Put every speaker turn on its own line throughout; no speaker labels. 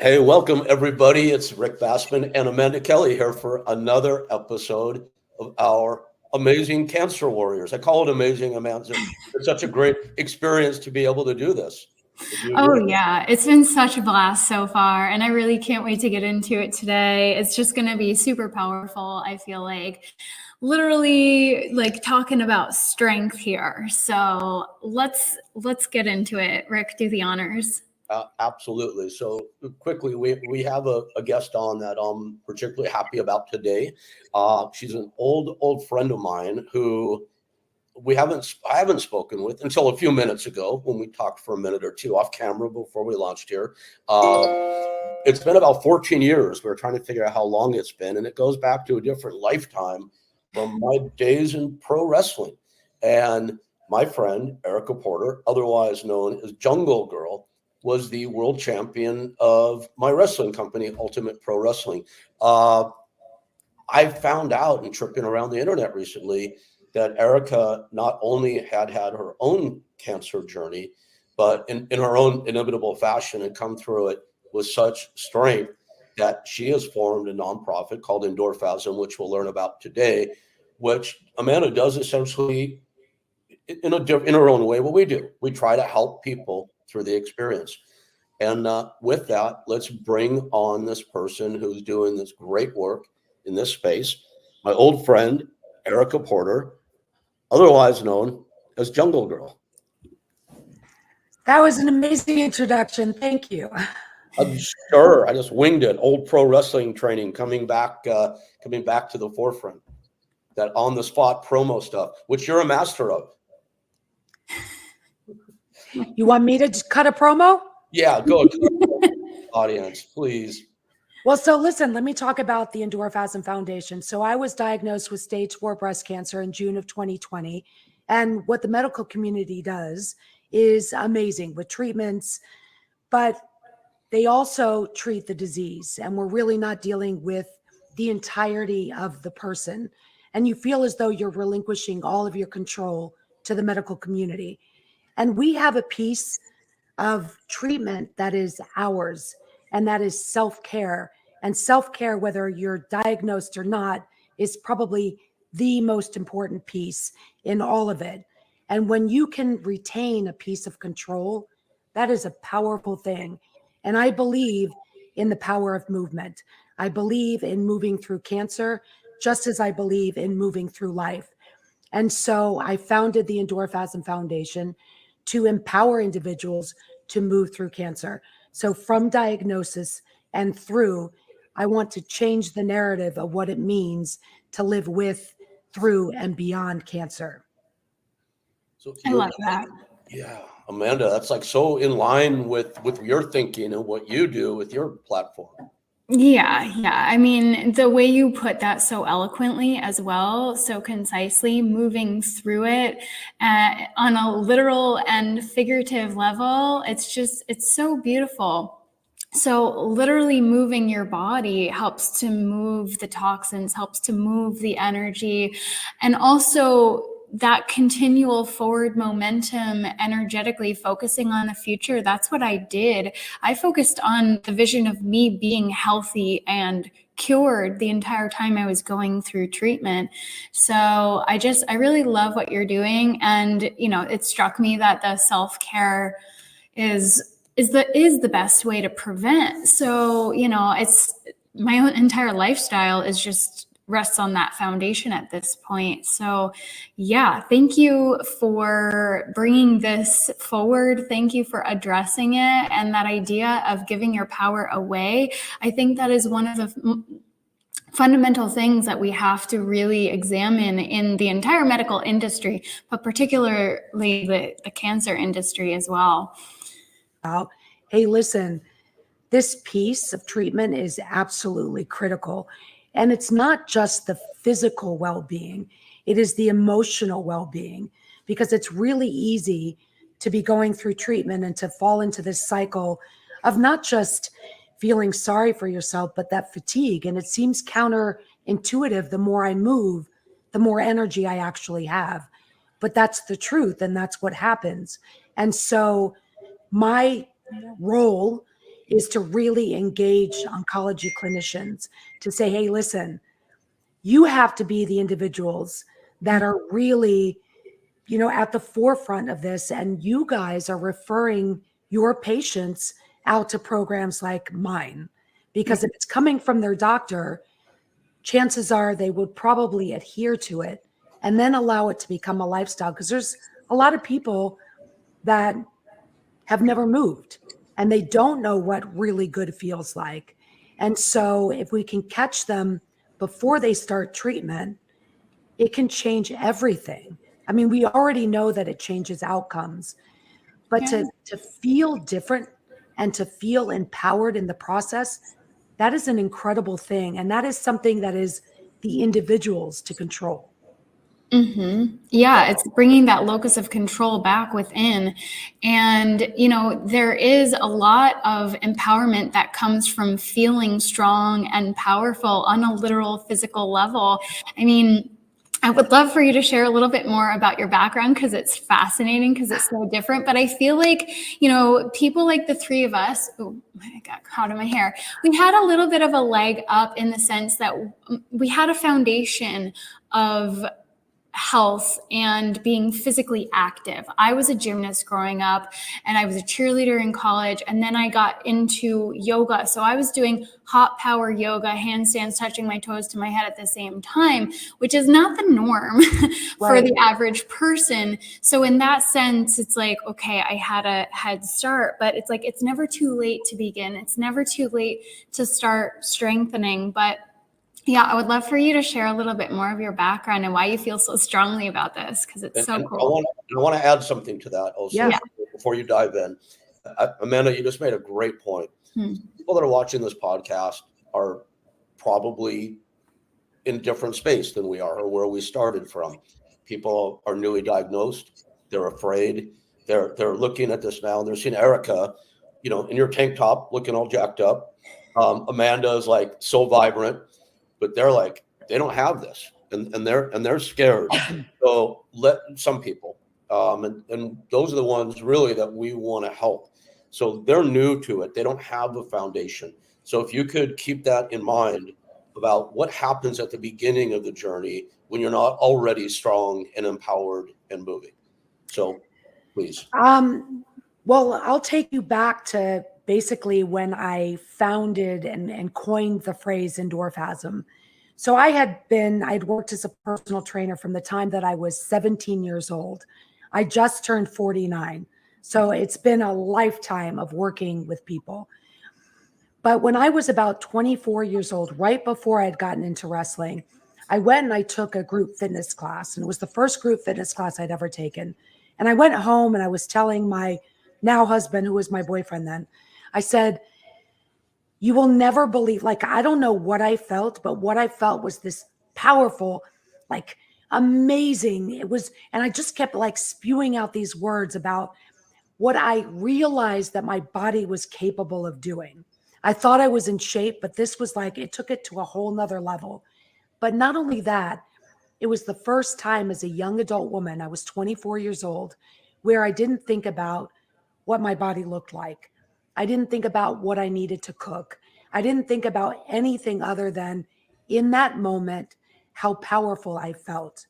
Hey, welcome everybody. It's Rick Bassman and Amanda Kelly here for another episode of our Amazing Cancer Warriors. I call it amazing, Amanda. It's such a great experience to be able to do this.
Oh, yeah. It's been such a blast so far, and I really can't wait to get into it today. It's just going to be super powerful. I feel like literally like talking about strength here. So let's get into it. Rick, do the honors.
Absolutely. So quickly, we have a guest on that I'm particularly happy about today. She's an old friend of mine who I haven't spoken with until a few minutes ago when we talked for a minute or two off camera before we launched here. It's been about 14 years. We were trying to figure out how long it's been, and it goes back to a different lifetime from my days in pro wrestling. And my friend Erica Porter, otherwise known as Jungle Girl, was the world champion of my wrestling company, Ultimate Pro Wrestling. I found out in tripping around the internet recently that Erica not only had her own cancer journey, but in her own inimitable fashion had come through it with such strength that she has formed a nonprofit called Endorphasm, which we'll learn about today, which Amanda does essentially in her own way what we do. We try to help people through the experience. And with that, let's bring on this person who's doing this great work in this space, my old friend, Erica Porter, otherwise known as Jungle Girl.
That was an amazing introduction. Thank you.
I'm sure I just winged it. Old pro wrestling training coming back to the forefront. That on the spot promo stuff, which you're a master of.
You want me to cut a promo?
Yeah, go audience, please.
Well, so listen, let me talk about the Endorphasm Foundation. So I was diagnosed with stage 4 breast cancer in June of 2020. And what the medical community does is amazing with treatments, but they also treat the disease. And we're really not dealing with the entirety of the person. And you feel as though you're relinquishing all of your control to the medical community. And we have a piece of treatment that is ours, and that is self-care. And self-care, whether you're diagnosed or not, is probably the most important piece in all of it. And when you can retain a piece of control, that is a powerful thing. And I believe in the power of movement. I believe in moving through cancer, just as I believe in moving through life. And so I founded the Endorphasm Foundation to empower individuals to move through cancer. So from diagnosis and through, I want to change the narrative of what it means to live with, through, and beyond cancer.
So I love that.
Yeah, Amanda, that's like so in line with your thinking and what you do with your platform.
Yeah. I mean, the way you put that so eloquently as well, so concisely, moving through it on a literal and figurative level, it's so beautiful. So literally moving your body helps to move the toxins, helps to move the energy, and also that continual forward momentum, energetically focusing on the future. That's what I did. I focused on the vision of me being healthy and cured the entire time I was going through treatment. So I really love what you're doing. And, it struck me that the self-care is the best way to prevent. So, it's my own entire lifestyle is just rests on that foundation at this point. So yeah, thank you for bringing this forward. Thank you for addressing it. And that idea of giving your power away, I think that is one of the fundamental things that we have to really examine in the entire medical industry, but particularly the cancer industry as well.
Hey, listen, this piece of treatment is absolutely critical. And it's not just the physical well-being, it is the emotional well-being, because it's really easy to be going through treatment and to fall into this cycle of not just feeling sorry for yourself, but that fatigue. And it seems counterintuitive. The more I move, the more energy I actually have. But that's the truth, and that's what happens. And so my role is to really engage oncology clinicians to say, hey, listen, you have to be the individuals that are really, at the forefront of this. And you guys are referring your patients out to programs like mine, because if it's coming from their doctor, chances are they would probably adhere to it and then allow it to become a lifestyle. Because there's a lot of people that have never moved and they don't know what really good feels like. And so if we can catch them before they start treatment, it can change everything. I mean, we already know that it changes outcomes, but to feel different and to feel empowered in the process, that is an incredible thing. And that is something that is the individuals to control.
Yeah, it's bringing that locus of control back within. And, there is a lot of empowerment that comes from feeling strong and powerful on a literal physical level. I mean, I would love for you to share a little bit more about your background, because it's fascinating, because it's so different. But I feel like, people like the three of us, I got caught in my hair. We had a little bit of a leg up in the sense that we had a foundation of health and being physically active. I was a gymnast growing up, and I was a cheerleader in college, and then I got into yoga. So I was doing hot power yoga, handstands, touching my toes to my head at the same time, which is not the norm for the average person. So in that sense, it's like, okay, I had a head start, but it's like, it's never too late to begin. It's never too late to start strengthening. But yeah, I would love for you to share a little bit more of your background and why you feel so strongly about this, because it's so cool.
I want to add something to that also before you dive in. Amanda, you just made a great point. People that are watching this podcast are probably in different space than we are, or where we started from. People are newly diagnosed. They're afraid. They're looking at this now, and they're seeing Erica, in your tank top, looking all jacked up. Amanda is like so vibrant. But they're like, they don't have this, and they're scared. So let some people, and those are the ones really that we want to help. So they're new to it. They don't have a foundation. So if you could keep that in mind about what happens at the beginning of the journey when you're not already strong and empowered and moving. So please.
Well, I'll take you back to basically when I founded and coined the phrase endorphasm. So I'd worked as a personal trainer from the time that I was 17 years old. I just turned 49. So it's been a lifetime of working with people. But when I was about 24 years old, right before I had gotten into wrestling, I went and I took a group fitness class, and it was the first group fitness class I'd ever taken. And I went home and I was telling my now husband, who was my boyfriend then, I said, you will never believe, like, I don't know what I felt, but what I felt was this powerful, like amazing. It was, and I just kept like spewing out these words about what I realized that my body was capable of doing. I thought I was in shape, but this was like, it took it to a whole nother level. But not only that, it was the first time as a young adult woman, I was 24 years old, where I didn't think about what my body looked like. I didn't think about what I needed to cook. I didn't think about anything other than in that moment, how powerful I felt.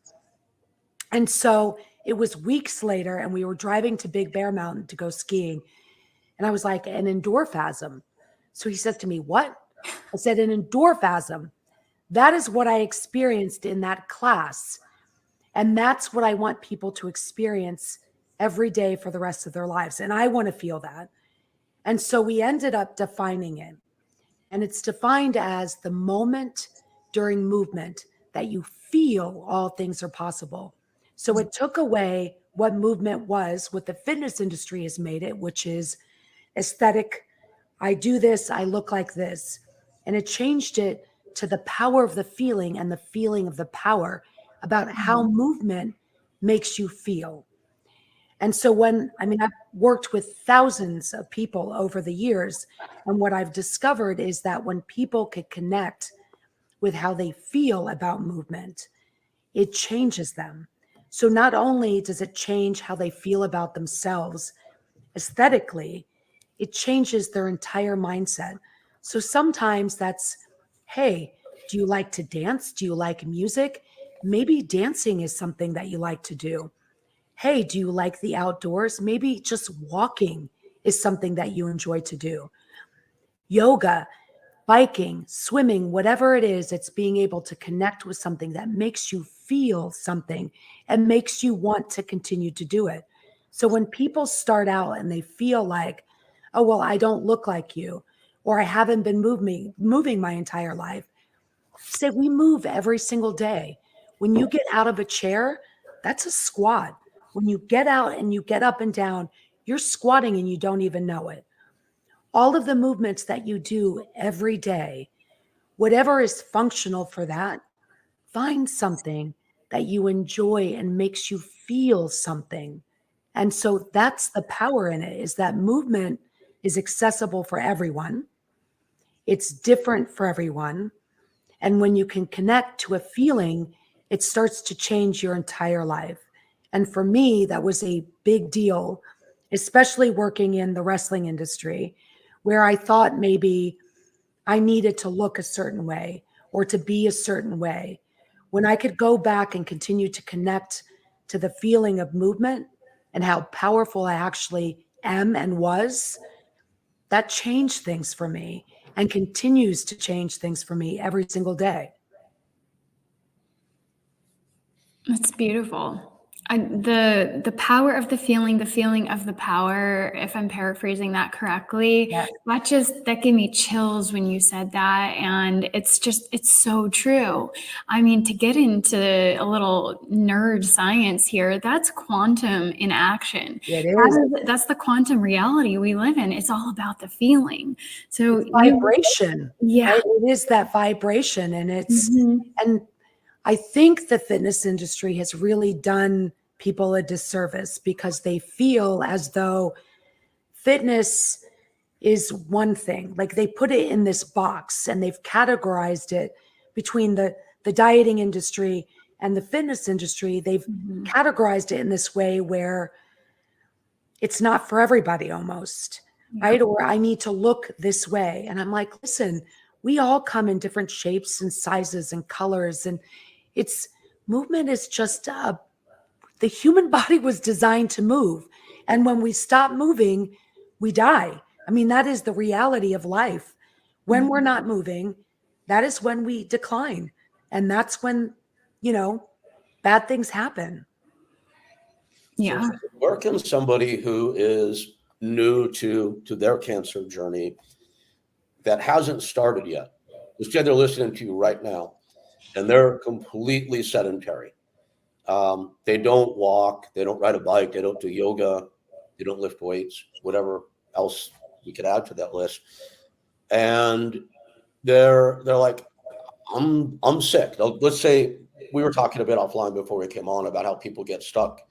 And so it was weeks later, and we were driving to Big Bear Mountain to go skiing. And I was like, an endorphasm. So he says to me, what? I said, an endorphasm. That is what I experienced in that class. And that's what I want people to experience every day for the rest of their lives. And I want to feel that. And so we ended up defining it. And it's defined as the moment during movement that you feel all things are possible. So it took away what movement was, what the fitness industry has made it, which is aesthetic. I do this, I look like this. And it changed it to the power of the feeling and the feeling of the power about how movement makes you feel. And so I've worked with thousands of people over the years. And what I've discovered is that when people can connect with how they feel about movement, it changes them. So not only does it change how they feel about themselves aesthetically, it changes their entire mindset. So sometimes that's, hey, do you like to dance? Do you like music? Maybe dancing is something that you like to do. Hey, do you like the outdoors? Maybe just walking is something that you enjoy to do. Yoga, biking, swimming, whatever it is, it's being able to connect with something that makes you feel something and makes you want to continue to do it. So when people start out and they feel like, oh, well, I don't look like you, or I haven't been moving my entire life, say we move every single day. When you get out of a chair, that's a squat. When you get out and you get up and down, you're squatting and you don't even know it. All of the movements that you do every day, whatever is functional for that, find something that you enjoy and makes you feel something. And so that's the power in it, is that movement is accessible for everyone. It's different for everyone. And when you can connect to a feeling, it starts to change your entire life. And for me, that was a big deal, especially working in the wrestling industry, where I thought maybe I needed to look a certain way or to be a certain way. When I could go back and continue to connect to the feeling of movement and how powerful I actually am and was, that changed things for me and continues to change things for me every single day.
That's beautiful. The power of the feeling of the power, if I'm paraphrasing that correctly,
Yeah.
that gave me chills when you said that. And it's so true. I mean, to get into a little nerd science here, that's quantum in action.
It is.
That's the quantum reality we live in. It's all about the feeling. So
It's vibration.
yeah.
Right? It is that vibration. And and I think the fitness industry has really done people a disservice because they feel as though fitness is one thing. Like they put it in this box and they've categorized it between the dieting industry and the fitness industry. They've categorized it in this way where it's not for everybody almost, right? Or I need to look this way. And I'm like, listen, we all come in different shapes and sizes and colors. And movement is just the human body was designed to move. And when we stop moving, we die. I mean, that is the reality of life. When we're not moving, that is when we decline. And that's when, bad things happen.
Yeah.
So where can somebody who is new to their cancer journey that hasn't started yet, let's say they're listening to you right now, and they're completely sedentary. They don't walk, they don't ride a bike, they don't do yoga, they don't lift weights, whatever else we could add to that list. And they're like, I'm sick. Let's say we were talking a bit offline before we came on about how people get stuck,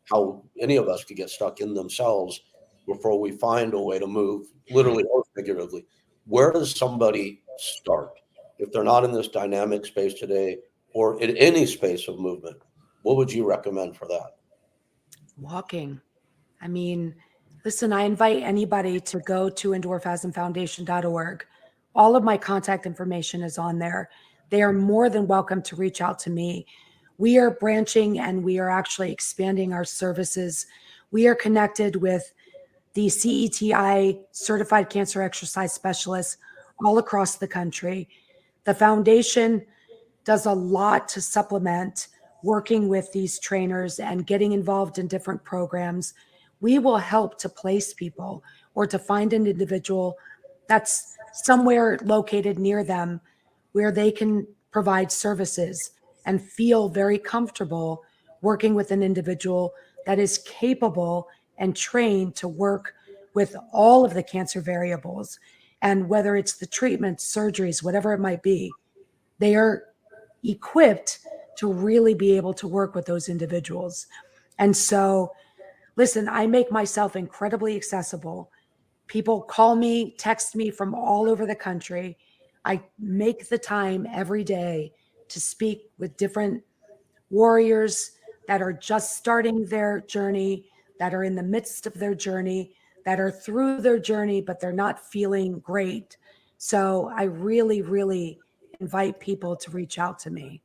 how any of us could get stuck in themselves before we find a way to move, literally or figuratively. Where does somebody start if they're not in this dynamic space today or in any space of movement? What would you recommend for that?
Walking. I mean, listen, I invite anybody to go to endorphasmfoundation.org. All of my contact information is on there. They are more than welcome to reach out to me. We are branching and we are actually expanding our services. We are connected with the CETI certified cancer exercise specialists all across the country. The foundation does a lot to supplement working with these trainers and getting involved in different programs. We will help to place people or to find an individual that's somewhere located near them where they can provide services and feel very comfortable working with an individual that is capable and trained to work with all of the cancer variables. And whether it's the treatments, surgeries, whatever it might be, they are equipped to really be able to work with those individuals. And so, listen, I make myself incredibly accessible. People call me, text me from all over the country. I make the time every day to speak with different warriors that are just starting their journey, that are in the midst of their journey, that are through their journey, but they're not feeling great. So I really, really invite people to reach out to me.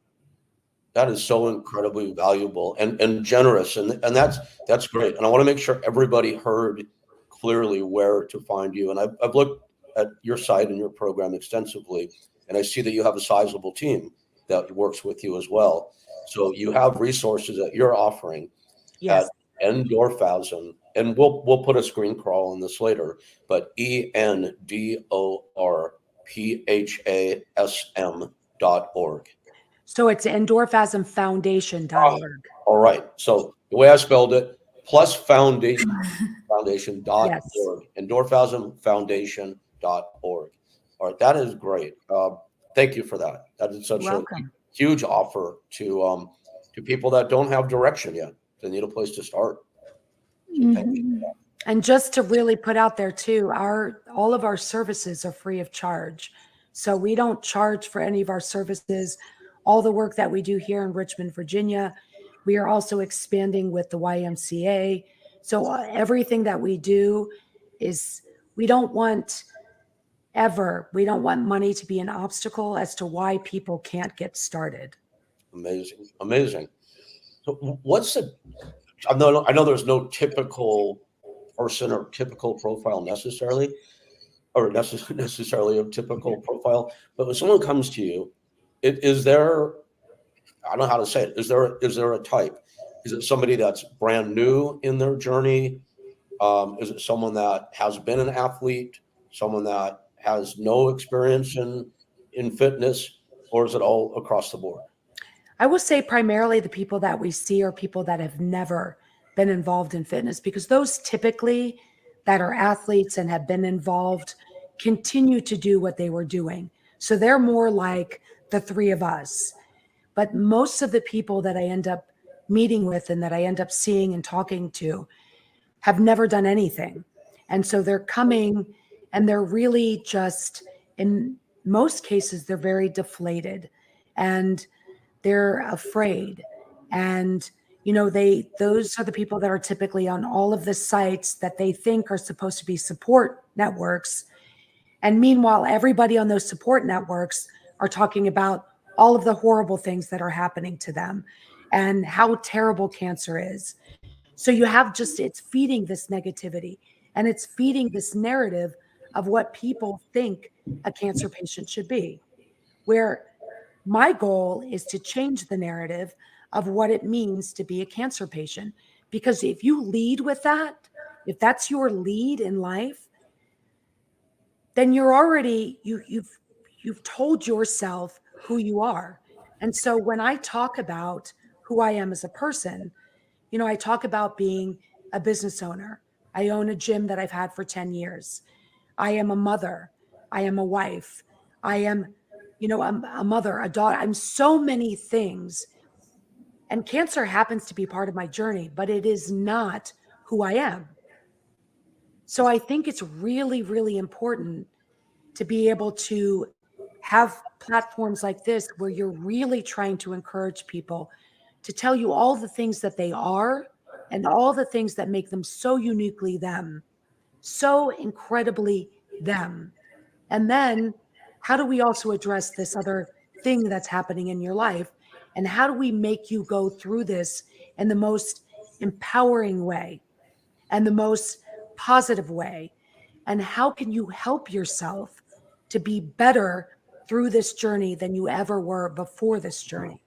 That is so incredibly valuable and generous, and that's great. And I want to make sure everybody heard clearly where to find you. And I've looked at your site and your program extensively, and I see that you have a sizable team that works with you as well. So you have resources that you're offering
Yes.
at Endorphasm, and we'll put a screen crawl on this later. But ENDORPHASM.org.
So it's endorphasmfoundation.org.
All right. So the way I spelled it, plus foundation,
Yes.
foundation.org, endorphasmfoundation.org. All right. That is great. Thank you for that. That is such
Welcome.
a huge offer to people that don't have direction yet. They need a place to start. So thank you.
And just to really put out there too, all of our services are free of charge. So we don't charge for any of our services. All the work that we do here in Richmond, Virginia, we are also expanding with the YMCA. So everything that we do is, we don't want money to be an obstacle as to why people can't get started.
Amazing. Amazing. So I know there's no typical person or typical profile necessarily, or necessarily a typical profile, but when someone comes to you, is there, I don't know how to say it, is there a type? Is it somebody that's brand new in their journey? Is it someone that has been an athlete, someone that has no experience in fitness, or is it all across the board?
I will say primarily the people that we see are people that have never been involved in fitness, because those typically that are athletes and have been involved continue to do what they were doing. So they're more like the three of us. But most of the people that I end up meeting with and that I end up seeing and talking to have never done anything. And so they're coming and they're really just, in most cases, they're very deflated and they're afraid. And, those are the people that are typically on all of the sites that they think are supposed to be support networks. And meanwhile, everybody on those support networks are talking about all of the horrible things that are happening to them and how terrible cancer is. So you have it's feeding this negativity, and it's feeding this narrative of what people think a cancer patient should be, where my goal is to change the narrative of what it means to be a cancer patient. Because if you lead with that, if that's your lead in life, then you're already, you've told yourself who you are. And so when I talk about who I am as a person, I talk about being a business owner. I own a gym that I've had for 10 years. I am a mother. I am a wife. I am, a mother, a daughter. I'm so many things. And cancer happens to be part of my journey, but it is not who I am. So I think it's really, really important to be able to have platforms like this where you're really trying to encourage people to tell you all the things that they are and all the things that make them so uniquely them, so incredibly them. And then how do we also address this other thing that's happening in your life? And how do we make you go through this in the most empowering way and the most positive way? And how can you help yourself to be better through this journey than you ever were before this journey?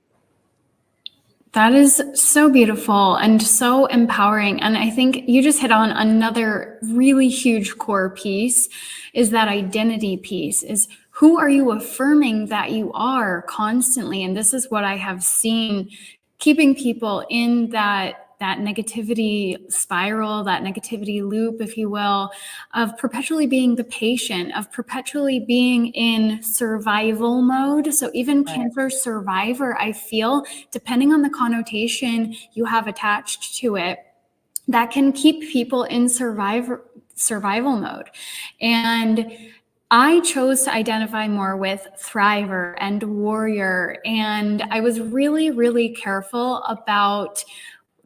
That is so beautiful and so empowering. And I think you just hit on another really huge core piece, is that identity piece, is who are you affirming that you are constantly? And this is what I have seen keeping people in that negativity spiral, that negativity loop, if you will, of perpetually being the patient, of perpetually being in survival mode. So even cancer survivor, I feel, depending on the connotation you have attached to it, that can keep people in survival mode. And I chose to identify more with thriver and warrior. And I was really, really careful about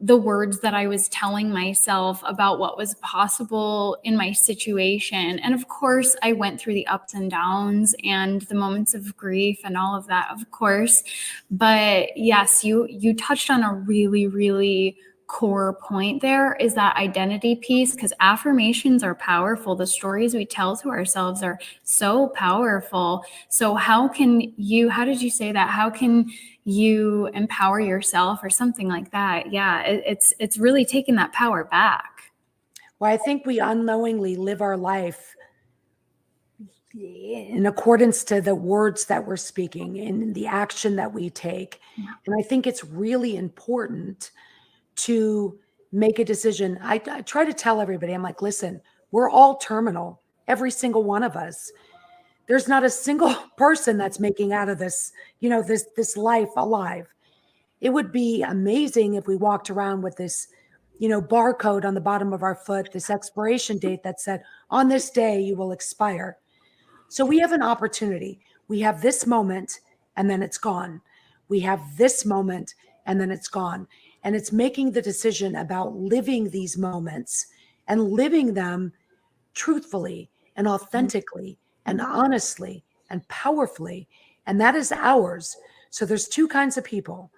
the words that I was telling myself about what was possible in my situation. And of course, I went through the ups and downs and the moments of grief and all of that, of course. But yes, you touched on a really, really core point there, is that identity piece, because affirmations are powerful. The stories we tell to ourselves are so powerful. So how did you say that? How can you empower yourself or something like that? Yeah, it's really taking that power back.
Well, I think we unknowingly live our life in accordance to the words that we're speaking and the action that we take. And I think it's really important to make a decision. I try to tell everybody, I'm like, listen, we're all terminal, every single one of us. There's not a single person that's making out of this, this life alive. It would be amazing if we walked around with this, barcode on the bottom of our foot, this expiration date that said, on this day, you will expire. So we have an opportunity. We have this moment and then it's gone. We have this moment and then it's gone. And it's making the decision about living these moments and living them truthfully and authentically and honestly and powerfully. And that is ours. So there's two kinds of people: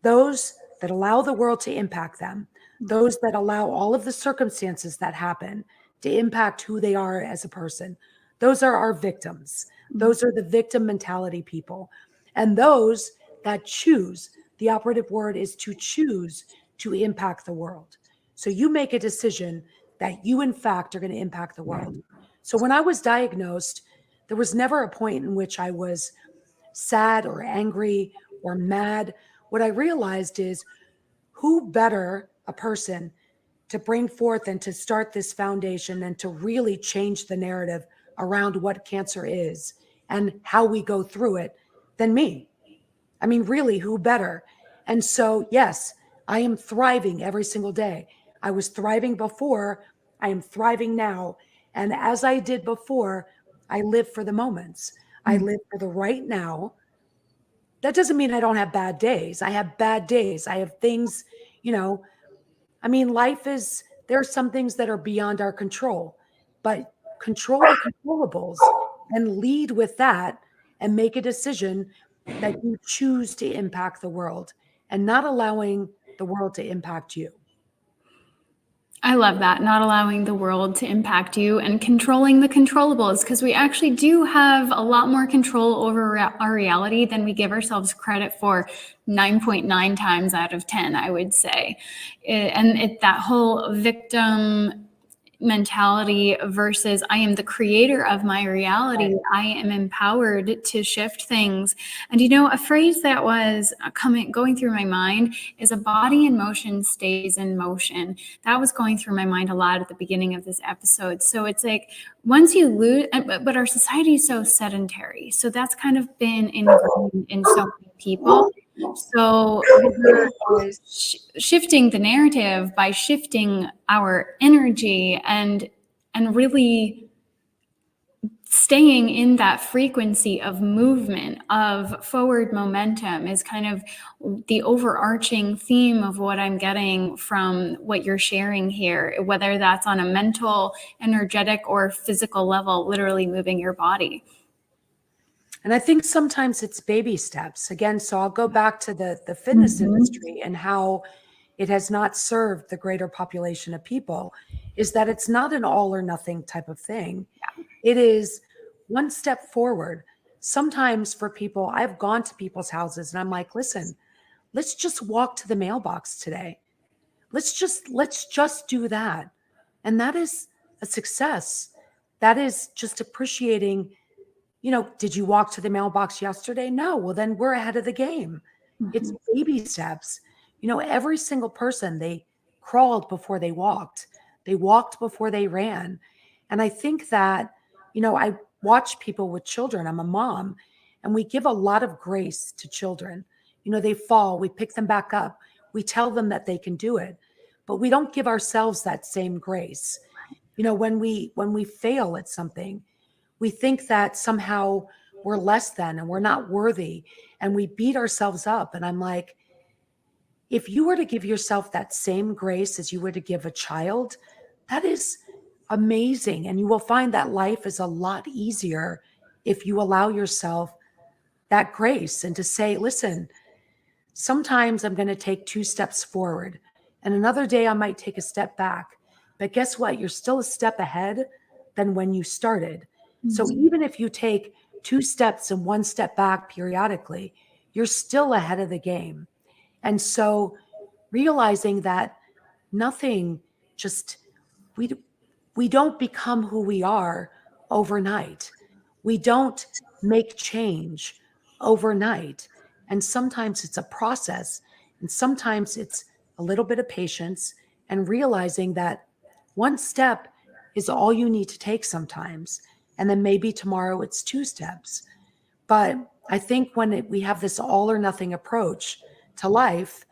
those that allow the world to impact them, those that allow all of the circumstances that happen to impact who they are as a person. Those are our victims. Those are the victim mentality people. And those that choose, the operative word is to choose to impact the world. So you make a decision that you, in fact, are going to impact the world. So when I was diagnosed, there was never a point in which I was sad or angry or mad. What I realized is, who better a person to bring forth and to start this foundation and to really change the narrative around what cancer is and how we go through it than me? I mean, really, who better? And so, yes, I am thriving every single day. I was thriving before, I am thriving now. And as I did before, I live for the moments. I live for the right now. That doesn't mean I don't have bad days. I have bad days. I have things, I mean, there are some things that are beyond our control, but control the controllables and lead with that and make a decision that you choose to impact the world and not allowing the world to impact you.
I love that, not allowing the world to impact you and controlling the controllables, because we actually do have a lot more control over our reality than we give ourselves credit for 9.9 times out of 10, I would say. That whole victim mentality versus I am the creator of my reality. I am empowered to shift things. And a phrase that was going through my mind is, a body in motion stays in motion. That was going through my mind a lot at the beginning of this episode. So it's like, once you lose, but our society is so sedentary. So that's kind of been ingrained in so many people. So we're shifting the narrative by shifting our energy and really staying in that frequency of movement, of forward momentum, is kind of the overarching theme of what I'm getting from what you're sharing here, whether that's on a mental, energetic, or physical level, literally moving your body.
And I think sometimes it's baby steps. Again, so I'll go back to the fitness industry and how it has not served the greater population of people, is that it's not an all or nothing type of thing.
Yeah.
It is one step forward. Sometimes for people, I've gone to people's houses and I'm like, listen, let's just walk to the mailbox today. Let's just do that. And that is a success. That is just appreciating, did you walk to the mailbox yesterday? No. Well, then we're ahead of the game. It's baby steps. Every single person, they crawled before they walked. They walked before they ran. And I think that, I watch people with children. I'm a mom, and we give a lot of grace to children. They fall, we pick them back up. We tell them that they can do it, but we don't give ourselves that same grace. When we fail at something, we think that somehow we're less than and we're not worthy, and we beat ourselves up. And I'm like, if you were to give yourself that same grace as you were to give a child, that is amazing. And you will find that life is a lot easier if you allow yourself that grace and to say, listen, sometimes I'm going to take 2 steps forward and another day I might take a step back. But guess what? You're still a step ahead than when you started. So even if you take 2 steps and 1 step back periodically, you're still ahead of the game. And so realizing that nothing just, we don't become who we are overnight. We don't make change overnight. And sometimes it's a process, and sometimes it's a little bit of patience and realizing that 1 step is all you need to take sometimes. And then maybe tomorrow it's 2 steps. But I think when we have this all or nothing approach to life,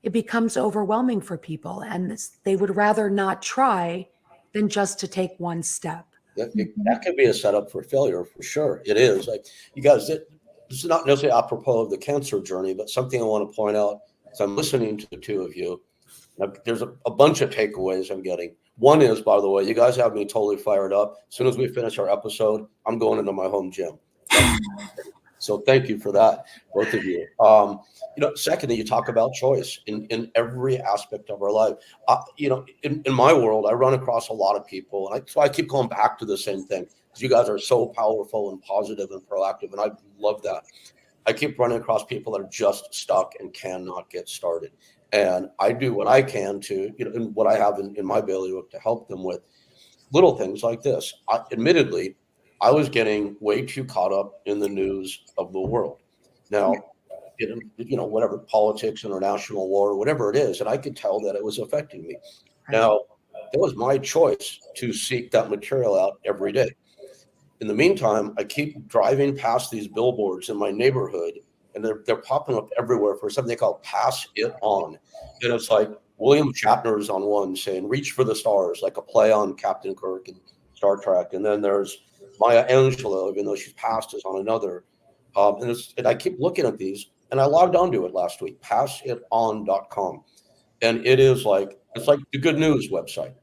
it becomes overwhelming for people, and they would rather not try than just to take 1 step.
That could be a setup for failure for sure. It is. Like, you guys, this is not necessarily apropos of the cancer journey, but something I want to point out as I'm listening to the two of you. There's a bunch of takeaways I'm getting. One is, by the way, you guys have me totally fired up. As soon as we finish our episode, I'm going into my home gym. So thank you for that, both of you. Secondly, you talk about choice in every aspect of our life. In my world, I run across a lot of people, and so I keep going back to the same thing because you guys are so powerful and positive and proactive, and I love that. I keep running across people that are just stuck and cannot get started. And I do what I can to, and what I have in my bailiwick to help them with little things like this. Admittedly, I was getting way too caught up in the news of the world. Now, whatever, politics, international war, whatever it is, and I could tell that it was affecting me. Now, it was my choice to seek that material out every day. In the meantime, I keep driving past these billboards in my neighborhood, and they're popping up everywhere for something called Pass It On. And it's like William Shatner's on one saying, reach for the stars, like a play on Captain Kirk and Star Trek. And then there's Maya Angelou, even though she's passed, is on another. And I keep looking at these, and I logged onto it last week, passiton.com. And it's like the good news website.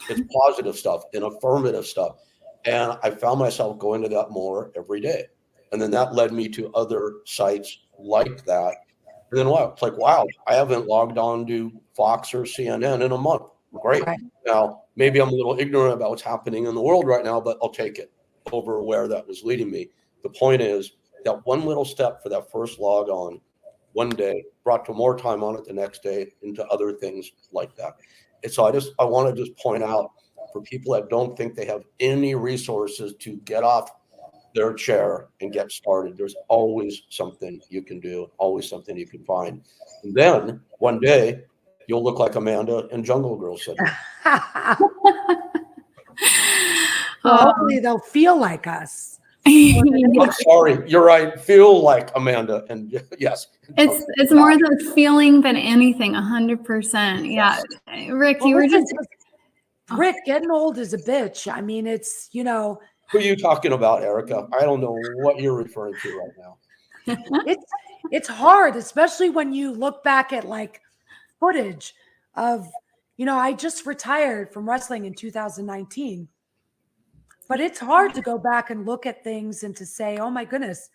It's positive stuff and affirmative stuff. And I found myself going to that more every day. And then that led me to other sites like that. And then it's like, wow, I haven't logged on to Fox or CNN in a month. Great.
Right.
Now, maybe I'm a little ignorant about what's happening in the world right now, but I'll take it over where that was leading me. The point is that one little step for that first log on one day brought to more time on it the next day into other things like that. And so I want to just point out for people that don't think they have any resources to get off their chair and get started, there's always something you can do, always something you can find. And then one day you'll look like Amanda in Jungle Girl said.
Well, hopefully they'll feel like us.
I'm sorry, you're right. Feel like Amanda, and yes,
it's more the feeling than anything. 100%. Yeah, Rick, you were just
Rick. Getting old is a bitch. I mean, it's
Who are you talking about, Erica? I don't know what you're referring to right now.
It's hard, especially when you look back at like footage of, I just retired from wrestling in 2019. But it's hard to go back and look at things and to say, oh my goodness,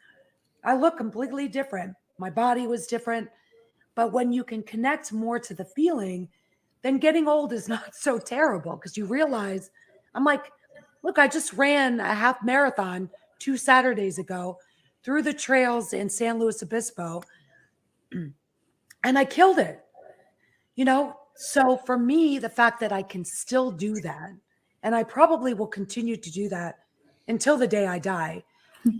I look completely different. My body was different. But when you can connect more to the feeling, then getting old is not so terrible because you realize, I'm like, look, I just ran a half marathon 2 Saturdays ago through the trails in San Luis Obispo, and I killed it. So for me, the fact that I can still do that, and I probably will continue to do that until the day I die,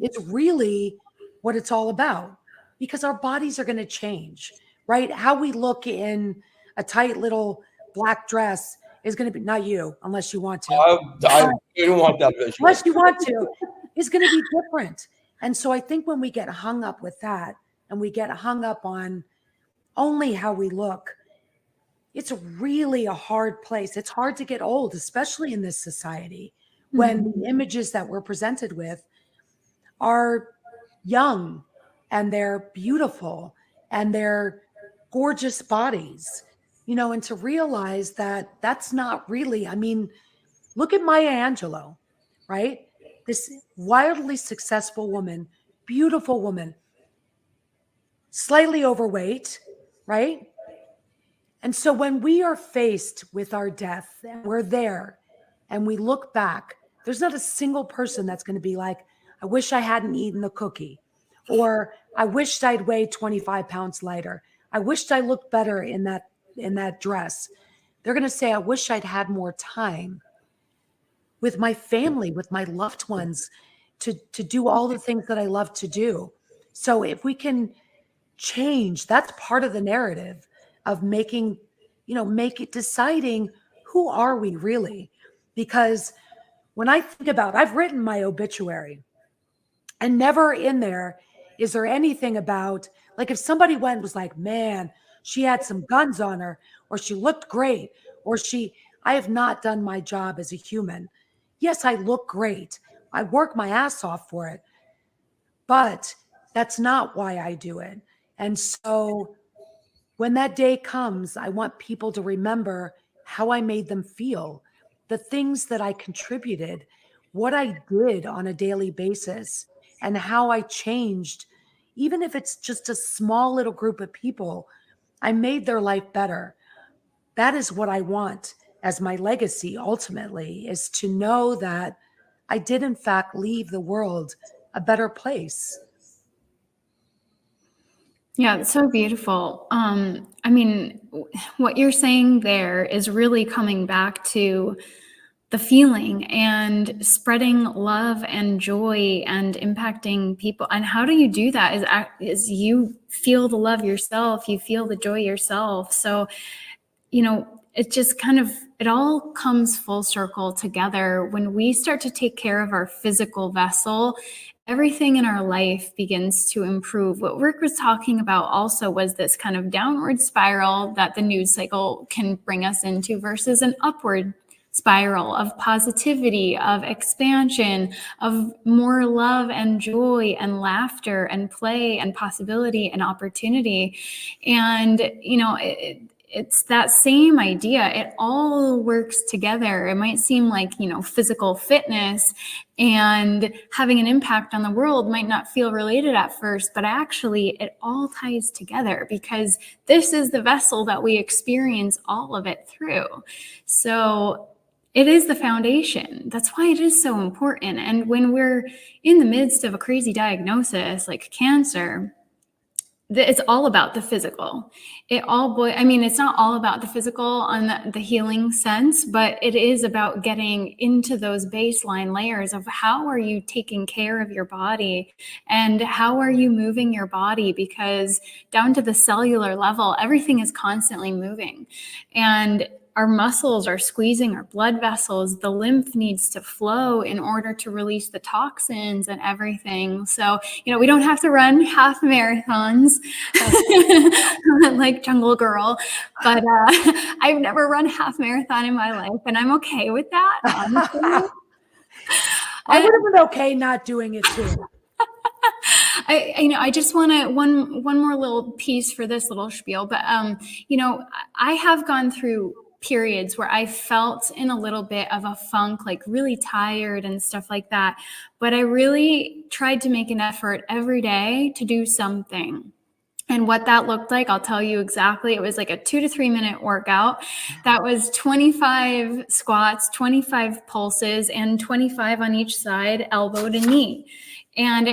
it's really what it's all about, because our bodies are going to change, right? How we look in a tight little black dress is going to be, not you, unless you want to.
I didn't want that visual.
Unless you want to, is going to be different. And so I think when we get hung up with that and we get hung up on only how we look, it's really a hard place. It's hard to get old, especially in this society, when the images that we're presented with are young and they're beautiful and they're gorgeous bodies, and to realize that that's not really, I mean, look at Maya Angelou, right? This wildly successful woman, beautiful woman, slightly overweight, right? And so when we are faced with our death and we're there and we look back, there's not a single person that's going to be like, I wish I hadn't eaten the cookie, or I wished I'd weighed 25 pounds lighter. I wished I looked better in that dress. They're going to say, I wish I'd had more time with my family, with my loved ones, to do all the things that I love to do. So if we can change, that's part of the narrative of making, deciding who are we really? Because when I think about, I've written my obituary, and never in there is there anything about, like, if somebody went and was like, man, she had some guns on her, or she looked great, or I have not done my job as a human. Yes, I look great. I work my ass off for it, but that's not why I do it. And so when that day comes, I want people to remember how I made them feel, the things that I contributed, what I did on a daily basis, and how I changed. Even if it's just a small little group of people, I made their life better. That is what I want as my legacy ultimately, is to know that I did in fact leave the world a better place.
Yeah, it's so beautiful. I mean, what you're saying there is really coming back to the feeling and spreading love and joy and impacting people. And how do you do that? Is you feel the love yourself, you feel the joy yourself. So, it just it all comes full circle together. When we start to take care of our physical vessel, everything in our life begins to improve. What Rick was talking about also was this kind of downward spiral that the news cycle can bring us into versus an upward spiral of positivity, of expansion, of more love and joy and laughter and play and possibility and opportunity. And, it's that same idea. It all works together. It might seem like, physical fitness and having an impact on the world might not feel related at first, but actually it all ties together because this is the vessel that we experience all of it through. So it is the foundation. That's why it is so important. And when we're in the midst of a crazy diagnosis like cancer, it's all about the physical. It's not all about the physical on the healing sense, but it is about getting into those baseline layers of how are you taking care of your body and how are you moving your body, because down to the cellular level, everything is constantly moving. And our muscles are squeezing our blood vessels. The lymph needs to flow in order to release the toxins and everything. So, we don't have to run half marathons like Jungle Girl, but I've never run a half marathon in my life, and I'm okay with that, honestly.
I would have been okay not doing it too.
I just want to one more little piece for this little spiel, but I have gone through periods where I felt in a little bit of a funk, like really tired and stuff like that. But I really tried to make an effort every day to do something. And what that looked like, I'll tell you exactly. It was like a 2 to 3 minute workout. That was 25 squats, 25 pulses, and 25 on each side, elbow to knee. And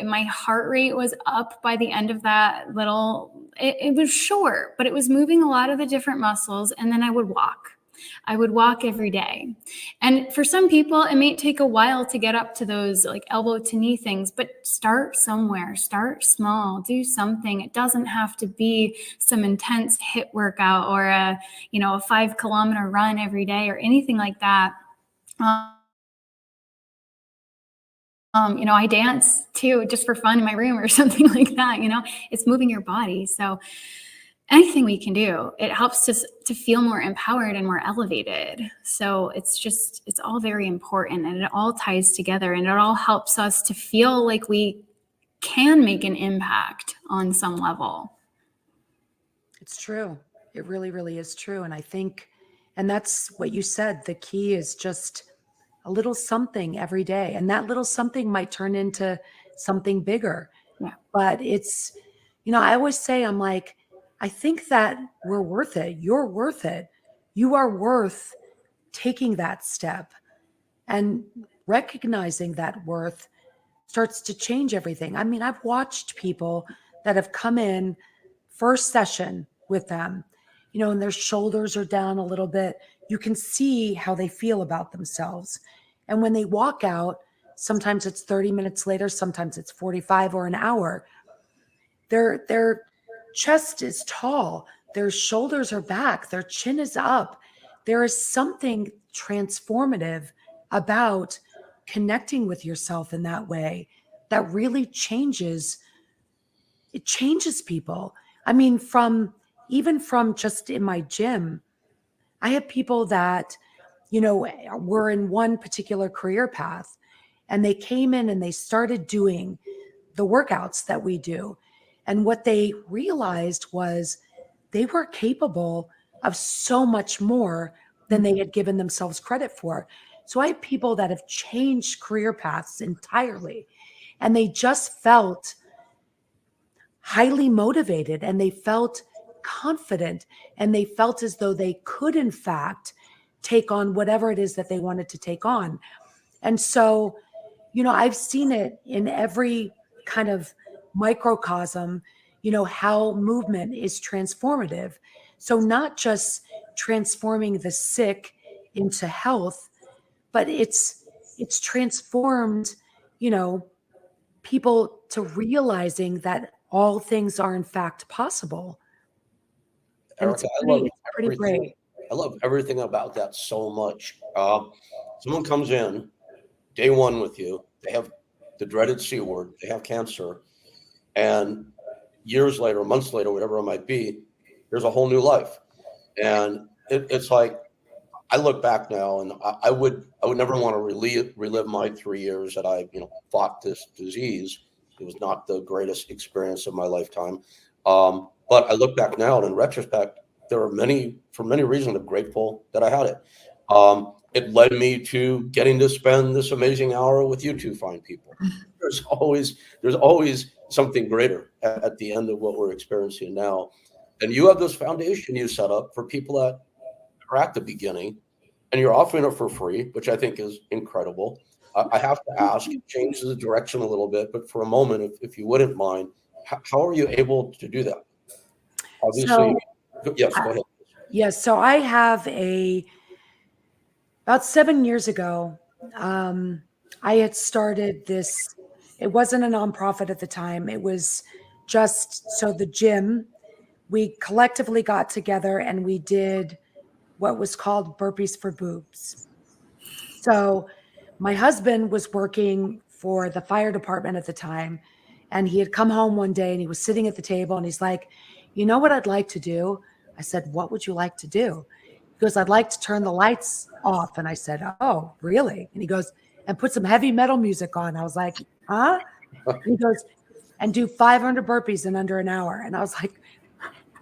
my heart rate was up by the end of that it was short, but it was moving a lot of the different muscles. And then I would walk. I would walk every day. And for some people, it may take a while to get up to those like elbow to knee things, but start somewhere, start small, do something. It doesn't have to be some intense HIIT workout or a 5-kilometer run every day or anything like that. I dance too, just for fun in my room or something like that. It's moving your body. So anything we can do, it helps us to feel more empowered and more elevated. So it's all very important, and it all ties together, and it all helps us to feel like we can make an impact on some level.
It's true. It really, really is true. And I think, and that's what you said, the key is just a little something every day. And that little something might turn into something bigger.
Yeah.
But it's, I always say, I'm like, I think that we're worth it. You're worth it. You are worth taking that step, and recognizing that worth starts to change everything. I mean, I've watched people that have come in first session with them, and their shoulders are down a little bit. You can see how they feel about themselves. And when they walk out, sometimes it's 30 minutes later, sometimes it's 45 or an hour. Their chest is tall, their shoulders are back, their chin is up. There is something transformative about connecting with yourself in that way that really changes people. I mean, even from just in my gym, I have people that, were in one particular career path, and they came in and they started doing the workouts that we do. And what they realized was they were capable of so much more than they had given themselves credit for. So I have people that have changed career paths entirely, and they just felt highly motivated, and they felt confident, and they felt as though they could, in fact, take on whatever it is that they wanted to take on. And so, I've seen it in every kind of microcosm, how movement is transformative. So not just transforming the sick into health, but it's transformed, people to realizing that all things are in fact possible. And
Erica,
it's pretty great.
I love everything about that so much. Someone comes in day one with you, they have the dreaded C word, they have cancer, and years later, months later, whatever it might be, there's a whole new life. And it's like, I look back now, and I would never want to relive my 3 years that I fought this disease. It was not the greatest experience of my lifetime. But I look back now, and in retrospect, there are for many reasons, I'm grateful that I had it. It led me to getting to spend this amazing hour with you two fine people. There's always something greater at the end of what we're experiencing now. And you have this foundation you set up for people that are at the beginning, and you're offering it for free, which I think is incredible. I have to ask, change the direction a little bit, but for a moment, if you wouldn't mind, how are you able to do that? Obviously, yes, go ahead.
Yes. So I have about 7 years ago, I had started this. It wasn't a nonprofit at the time. It was just so the gym, we collectively got together and we did what was called Burpees for Boobs. So my husband was working for the fire department at the time, and he had come home one day and he was sitting at the table and he's like, you know what I'd like to do? I said, what would you like to do? He goes, I'd like to turn the lights off. And I said, oh, really? And he goes, and put some heavy metal music on. I was like, huh? And he goes, and do 500 burpees in under an hour. And I was like,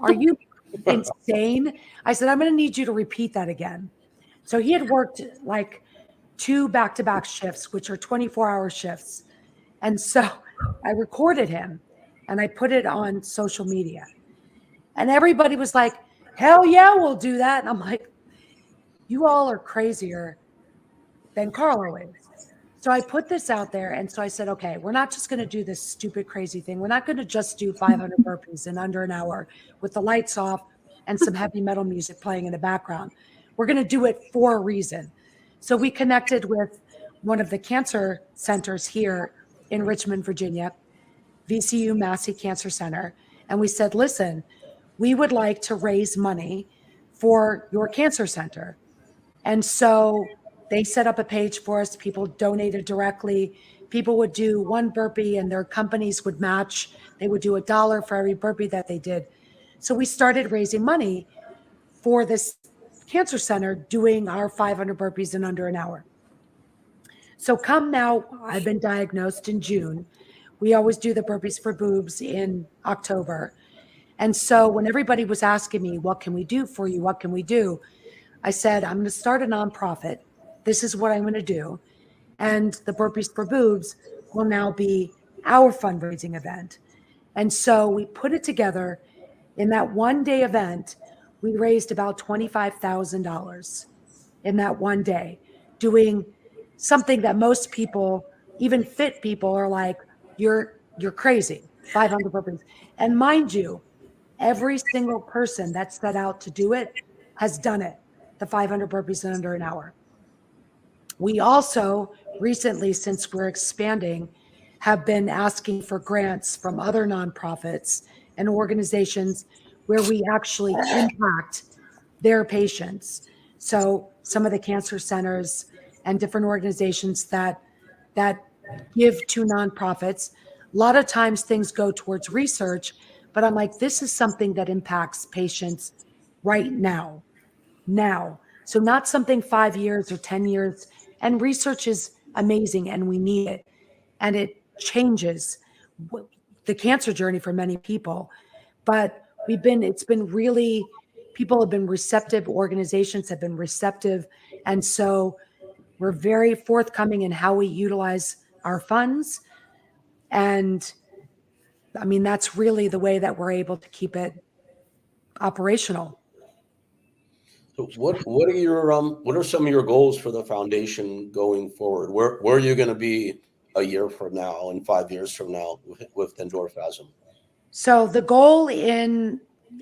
are you insane? I said, I'm going to need you to repeat that again. So he had worked like 2 back-to-back shifts, which are 24-hour shifts. And so I recorded him and I put it on social media. And everybody was like, hell yeah, we'll do that. And I'm like, you all are crazier than Carlo is. So I put this out there. And so I said, okay, we're not just going to do this stupid, crazy thing. We're not going to just do 500 burpees in under an hour with the lights off and some heavy metal music playing in the background. We're going to do it for a reason. So we connected with one of the cancer centers here in Richmond, Virginia, VCU Massey Cancer Center. And we said, listen, we would like to raise money for your cancer center. And so they set up a page for us. People donated directly. People would do 1 burpee and their companies would match. They would do $1 for every burpee that they did. So we started raising money for this cancer center doing our 500 burpees in under an hour. So come now, I've been diagnosed in June. We always do the Burpees for Boobs in October. And so when everybody was asking me, what can we do for you? What can we do? I said, I'm going to start a nonprofit. This is what I'm going to do. And the Burpees for Boobs will now be our fundraising event. And so we put it together. In that one day event, we raised about $25,000 in that one day, doing something that most people, even fit people, are like, you're crazy, 500 burpees. And mind you, every single person that set out to do it has done it, the 500 burpees in under an hour. We also recently, since we're expanding, have been asking for grants from other nonprofits and organizations where we actually impact their patients. So some of the cancer centers and different organizations that give to nonprofits, a lot of times things go towards research, but I'm like, this is something that impacts patients right now. So not something 5 years or 10 years. And research is amazing and we need it. And it changes the cancer journey for many people. But it's been really, people have been receptive, organizations have been receptive. And so we're very forthcoming in how we utilize our funds. And I mean, that's really the way that we're able to keep it operational.
So what are some of your goals for the foundation going forward? Where are you going to be a year from now and 5 years from now with Endorphasm?
So the goal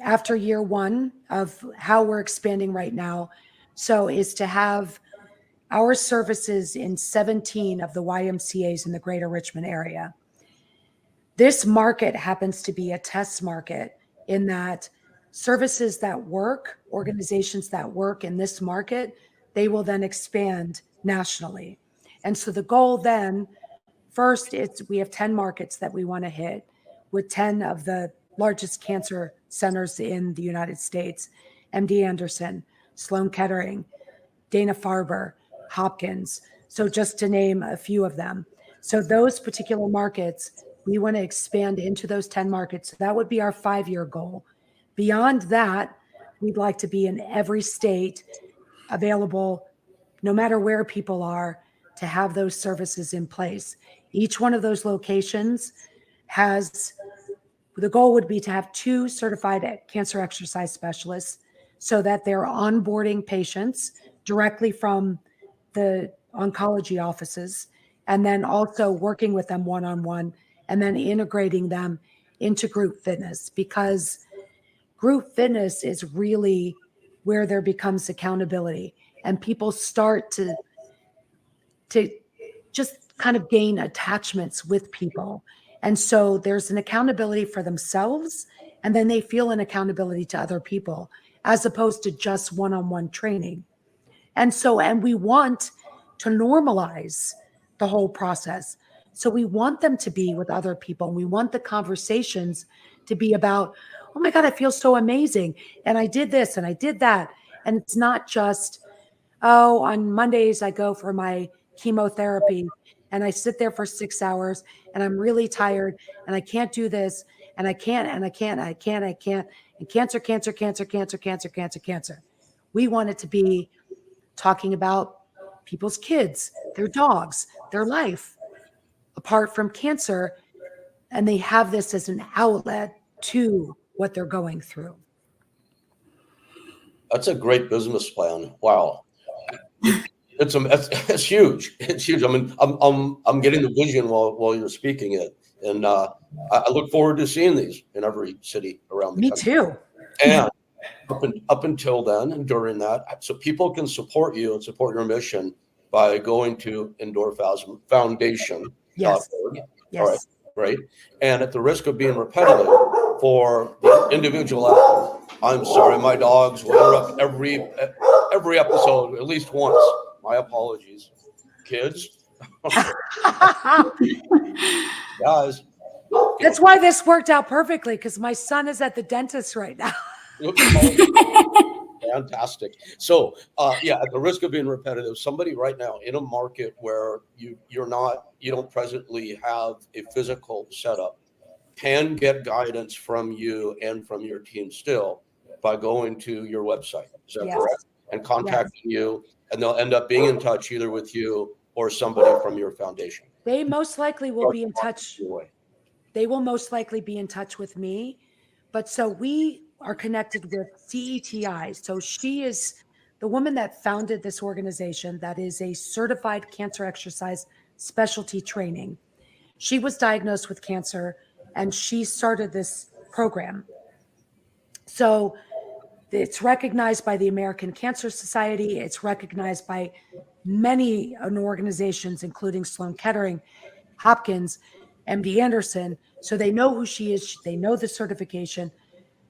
after year one of how we're expanding right now, is to have our services in 17 of the YMCAs in the greater Richmond area. This market happens to be a test market in that services that work, organizations that work in this market, they will then expand nationally. And so the goal then, first, we have 10 markets that we want to hit with 10 of the largest cancer centers in the United States: MD Anderson, Sloan Kettering, Dana-Farber, Hopkins. So just to name a few of them. So those particular markets, we want to expand into those 10 markets. So that would be our 5-year goal. Beyond that, we'd like to be in every state available, no matter where people are, to have those services in place. Each one of those locations the goal would be to have 2 certified cancer exercise specialists so that they're onboarding patients directly from the oncology offices, and then also working with them one-on-one, and then integrating them into group fitness, because group fitness is really where there becomes accountability and people start to just kind of gain attachments with people. And so there's an accountability for themselves, and then they feel an accountability to other people, as opposed to just one-on-one training. And we want to normalize the whole process. So we want them to be with other people. And we want the conversations to be about, oh my God, I feel so amazing. And I did this and I did that. And it's not just, oh, on Mondays I go for my chemotherapy and I sit there for 6 hours and I'm really tired and I can't do this and I can't. And cancer. We want it to be talking about people's kids, their dogs, their life, apart from cancer. And they have this as an outlet to what they're going through.
That's a great business plan. Wow. It's huge. It's huge. I mean, I'm getting the vision while you're speaking it. And I look forward to seeing these in every city around the country.
Me too.
And up until then and during that, so people can support you and support your mission by going to Endorphasm Foundation.
Yes.
Yes. All right. Right. And at the risk of being repetitive for the individual, I'm sorry, my dogs will interrupt every episode at least once. My apologies, kids. Guys.
That's why this worked out perfectly, because my son is at the dentist right now.
Fantastic. So, at the risk of being repetitive, somebody right now in a market where you don't presently have a physical setup, can get guidance from you and from your team still by going to your website. Is that
Yes.
correct? And contacting you, and they'll end up being in touch either with you or somebody from your foundation.
They most likely will be in touch.
Anyway.
They will most likely be in touch with me. But so we are connected with CETI. So she is the woman that founded this organization that is a certified cancer exercise specialty training. She was diagnosed with cancer and she started this program. So it's recognized by the American Cancer Society. It's recognized by many organizations, including Sloan Kettering, Hopkins, MD Anderson. So they know who she is. They know the certification.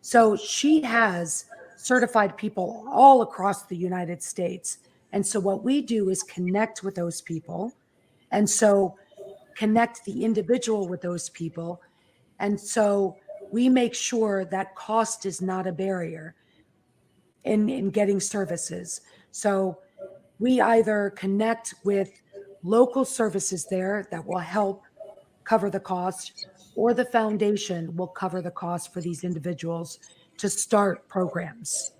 So she has certified people all across the United States. And so what we do is connect with those people. And so connect the individual with those people. And so we make sure that cost is not a barrier in getting services. So we either connect with local services there that will help cover the cost, or the foundation will cover the cost for these individuals to start programs.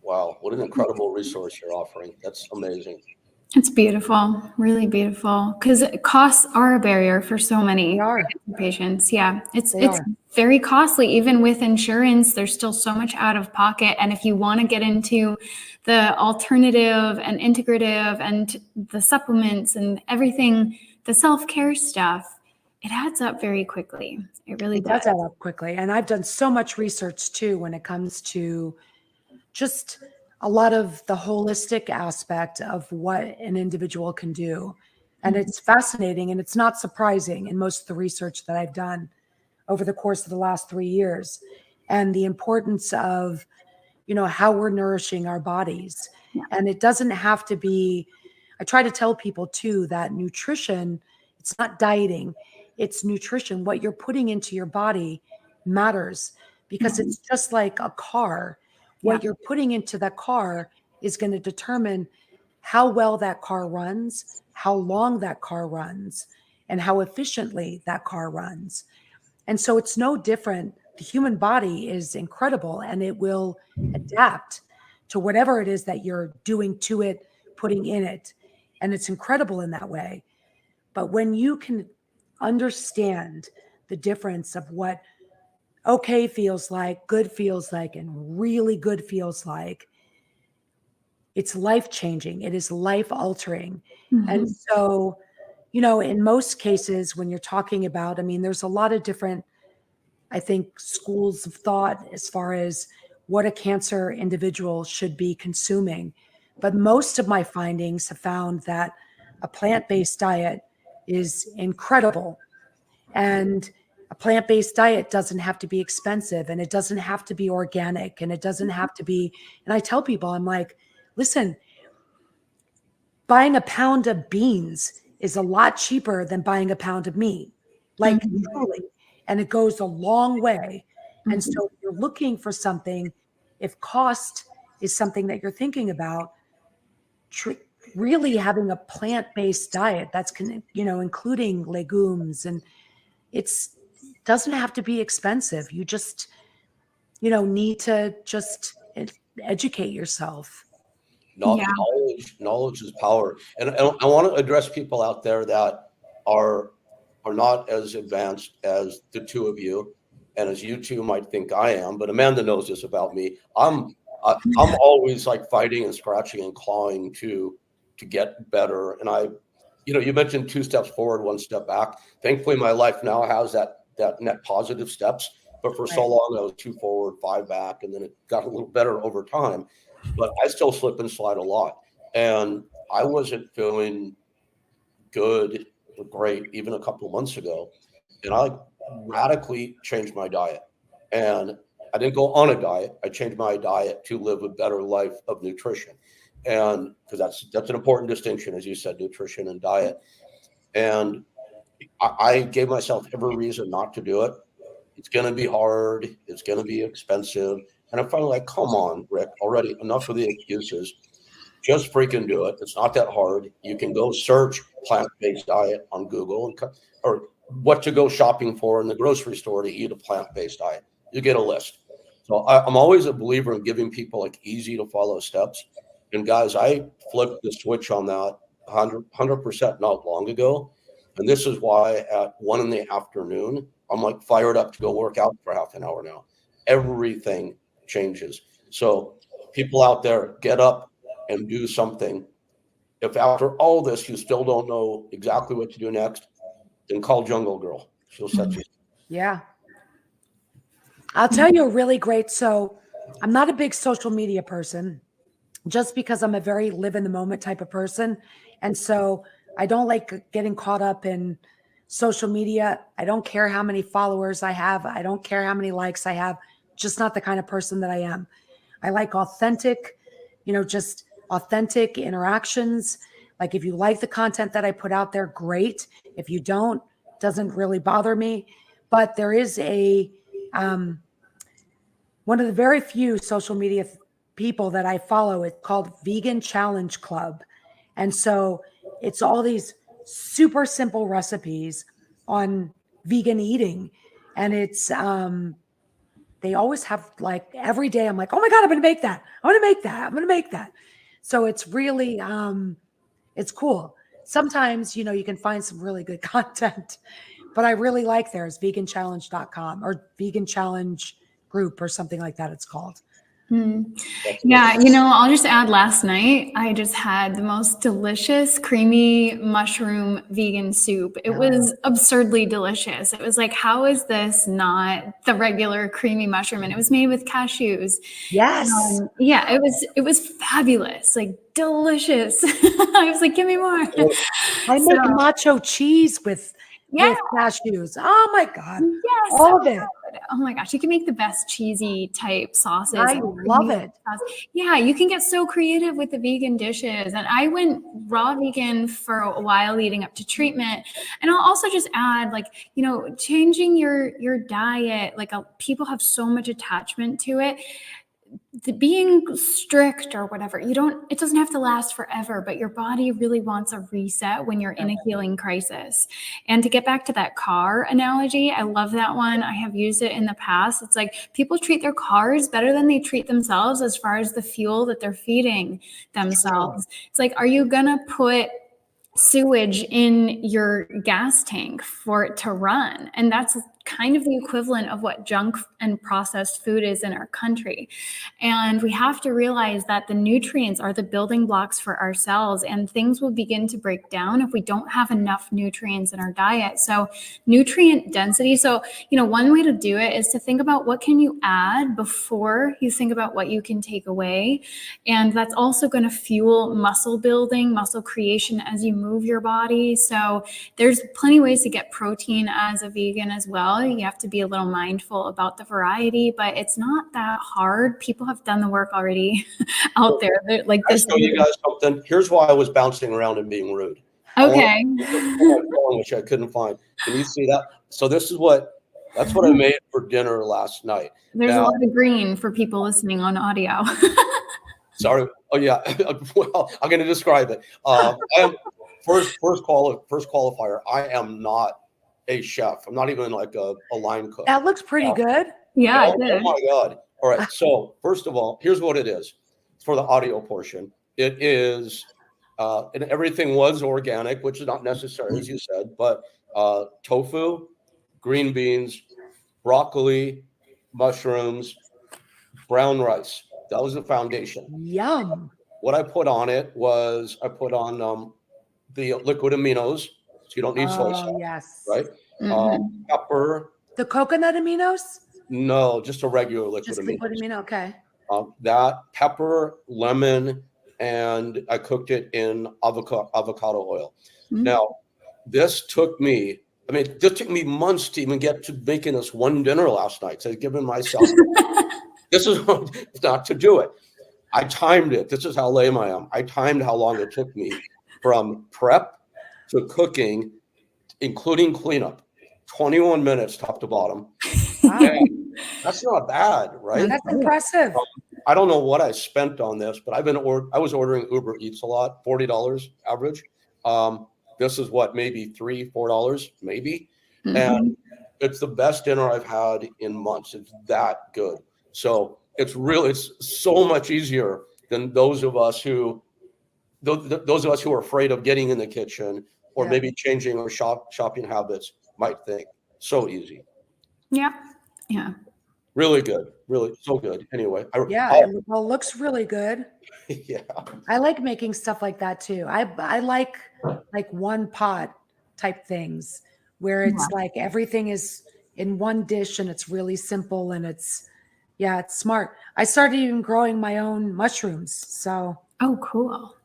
Wow, what an incredible resource you're offering. That's amazing.
It's beautiful, really beautiful, because costs are a barrier for so many patients. Yeah, it's very costly. Even with insurance, there's still so much out of pocket. And if you want to get into the alternative and integrative and the supplements and everything, the self-care stuff, it adds up very quickly. It really does.
It does add up quickly. And I've done so much research too when it comes to just a lot of the holistic aspect of what an individual can do. And it's fascinating and it's not surprising in most of the research that I've done over the course of the last 3 years, and the importance of, how we're nourishing our bodies.
Yeah.
And it doesn't have to be, I try to tell people too, that nutrition, it's not dieting, it's nutrition. What you're putting into your body matters, because it's just like a car. What you're putting into that car is going to determine how well that car runs, how long that car runs, and how efficiently that car runs. And so it's no different. The human body is incredible, and it will adapt to whatever it is that you're doing to it, putting in it. And it's incredible in that way. But when you can understand the difference of what okay feels like, good feels like, and really good feels like, it's life-changing. It is life-altering. And so, in most cases, when you're talking about, there's a lot of different, I think, schools of thought as far as what a cancer individual should be consuming. But most of my findings have found that a plant-based diet is incredible. And a plant-based diet doesn't have to be expensive, and it doesn't have to be organic, and it doesn't have to be, and I tell people, I'm like, listen, buying a pound of beans is a lot cheaper than buying a pound of meat, like truly, and it goes a long way. And so if you're looking for something, if cost is something that you're thinking about, really having a plant-based diet that's, including legumes, and it's doesn't have to be expensive. You just, need to just educate yourself.
Knowledge is power. And I want to address people out there that are not as advanced as the two of you, and as you two might think I am. But Amanda knows this about me. I'm always like fighting and scratching and clawing to get better. And you mentioned 2 steps forward, 1 step back. Thankfully, my life now has that net positive steps. But for so long, I was 2 forward, 5 back, and then it got a little better over time. But I still slip and slide a lot. And I wasn't feeling good or great even a couple of months ago. And I radically changed my diet. And I didn't go on a diet. I changed my diet to live a better life of nutrition. And because that's an important distinction, as you said, nutrition and diet. And I gave myself every reason not to do it. It's going to be hard. It's going to be expensive. And I'm finally like, come on, Rick, already enough of the excuses. Just freaking do it. It's not that hard. You can go search plant-based diet on Google or what to go shopping for in the grocery store to eat a plant-based diet. You get a list. So I'm always a believer in giving people like easy to follow steps. And guys, I flipped the switch on that 100% not long ago. And this is why at 1 in the afternoon, I'm like fired up to go work out for half an hour now. Everything changes. So people out there, get up and do something. If after all this, you still don't know exactly what to do next, then call Jungle Girl. She'll set you.
Yeah. I'll tell you a really great. So I'm not a big social media person just because I'm a very live in the moment type of person. And so I don't like getting caught up in social media. I don't care how many followers I have. I don't care how many likes I have. Just not the kind of person that I am. I like authentic, just authentic interactions. Like if you like the content that I put out there, great. If you don't, doesn't really bother me. But there is one of the very few social media people that I follow. It's called Vegan Challenge Club. And so it's all these super simple recipes on vegan eating. And it's, they always have like every day I'm like, oh my God, I'm going to make that. I'm going to make that. I'm going to make that. So it's really, it's cool. Sometimes, you can find some really good content, but I really like theirs, veganchallenge.com or Vegan Challenge Group or something like that it's called.
Yeah, I'll just add last night, I just had the most delicious creamy mushroom vegan soup. It was absurdly delicious. It was like, how is this not the regular creamy mushroom? And it was made with cashews.
Yes.
Yeah, it was fabulous, like delicious. I was like, give me more.
I make nacho cheese with cashews. Oh my God.
Yes.
All of it.
Oh my gosh, you can make the best cheesy type sauces.
I love it.
Yeah, you can get so creative with the vegan dishes. And I went raw vegan for a while leading up to treatment. And I'll also just add, changing your diet. People have so much attachment to it. Being strict or whatever, it doesn't have to last forever, but your body really wants a reset when you're in a healing crisis. And to get back to that car analogy, I love that one. I have used it in the past. It's like people treat their cars better than they treat themselves as far as the fuel that they're feeding themselves. It's like, are you gonna put sewage in your gas tank for it to run? And that's kind of the equivalent of what junk and processed food is in our country. And we have to realize that the nutrients are the building blocks for our cells, and things will begin to break down if we don't have enough nutrients in our diet. So nutrient density. So, one way to do it is to think about what can you add before you think about what you can take away. And that's also going to fuel muscle building, muscle creation as you move your body. So there's plenty of ways to get protein as a vegan as well. You have to be a little mindful about the variety, but it's not that hard. People have done the work already out there. Like this.
I'll show you guys something. Here's why I was bouncing around and being rude.
Okay.
Which I couldn't find. Can you see that? So that's what I made for dinner last night.
There's a lot of green for people listening on audio.
Sorry. Oh yeah. Well, I'm going to describe it. I am first qualifier. I am not a chef. I'm not even like a line cook.
That looks pretty good.
Yeah.
Oh my God. All right. So first of all, here's what it is. For the audio portion, it is, and everything was organic, which is not necessary, as you said, but tofu, green beans, broccoli, mushrooms, brown rice. That was the foundation.
Yum.
What I put on it was I put on the liquid aminos, so you don't need soy sauce.
Yes.
Right?
Mm-hmm.
Pepper.
The coconut aminos?
No, just a regular liquid
Just
aminos.
liquid amino, okay.
That, pepper, lemon, and I cooked it in avocado oil.
Mm-hmm.
Now, this took me months to even get to making this one dinner last night. So I've given myself, this is not to do it. I timed it. This is how lame I am. I timed how long it took me from prep to cooking, including cleanup. 21 minutes top to bottom.
Wow.
That's not bad, right?
That's impressive.
I don't know what I spent on this, but I was ordering Uber Eats a lot, $40 average. This is what, maybe $3-4, maybe. And it's the best dinner I've had in months. It's that good. So it's so much easier than those of us who are afraid of getting in the kitchen or
Yeah.
maybe changing our shopping habits might think. So easy.
Yeah. Yeah.
Really good. Really so good. Anyway,
Yeah, it looks really good.
yeah.
I like making stuff like that too. I like one pot type things where it's like everything is in one dish and it's really simple and it's smart. I started even growing my own mushrooms. So
Oh, cool.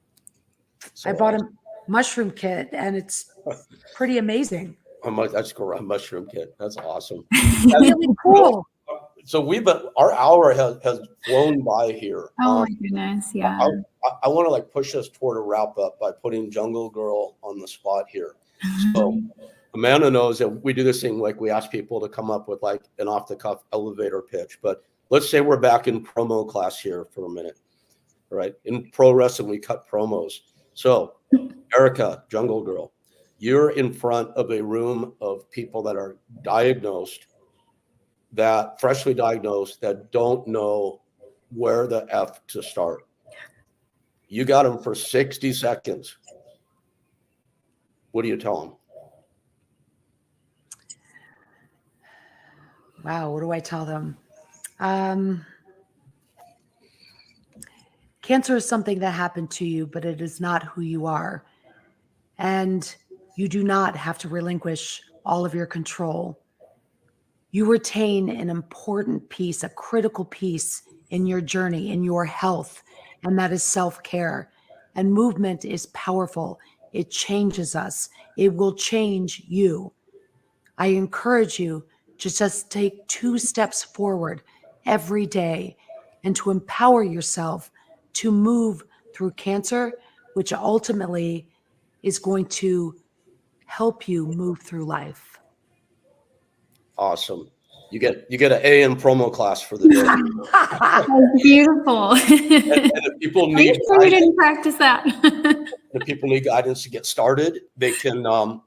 So
I bought a mushroom kit and it's pretty amazing.
that's a mushroom kit. That's awesome.
Really cool.
So our hour has flown by here.
Oh my goodness. Yeah.
I want to like push us toward a wrap up by putting Jungle Girl on the spot here. So Amanda knows that we do this thing like we ask people to come up with like an off the cuff elevator pitch. But let's say we're back in promo class here for a minute, right? In pro wrestling, we cut promos. So Erica, Jungle Girl, you're in front of a room of people that are freshly diagnosed, that don't know where the F to start. You got them for 60 seconds. What do you tell them?
Wow, what do I tell them? Cancer is something that happened to you, but it is not who you are. And you do not have to relinquish all of your control. You retain an important piece, a critical piece in your journey, in your health, and that is self-care. And movement is powerful. It changes us. It will change you. I encourage you to just take 2 steps forward every day and to empower yourself to move through cancer, which ultimately is going to help you move through life.
Awesome. You get an A in promo class for the day.
That's beautiful.
And if people
Are
need
you sure you didn't practice that?
if people need guidance to get started, they can go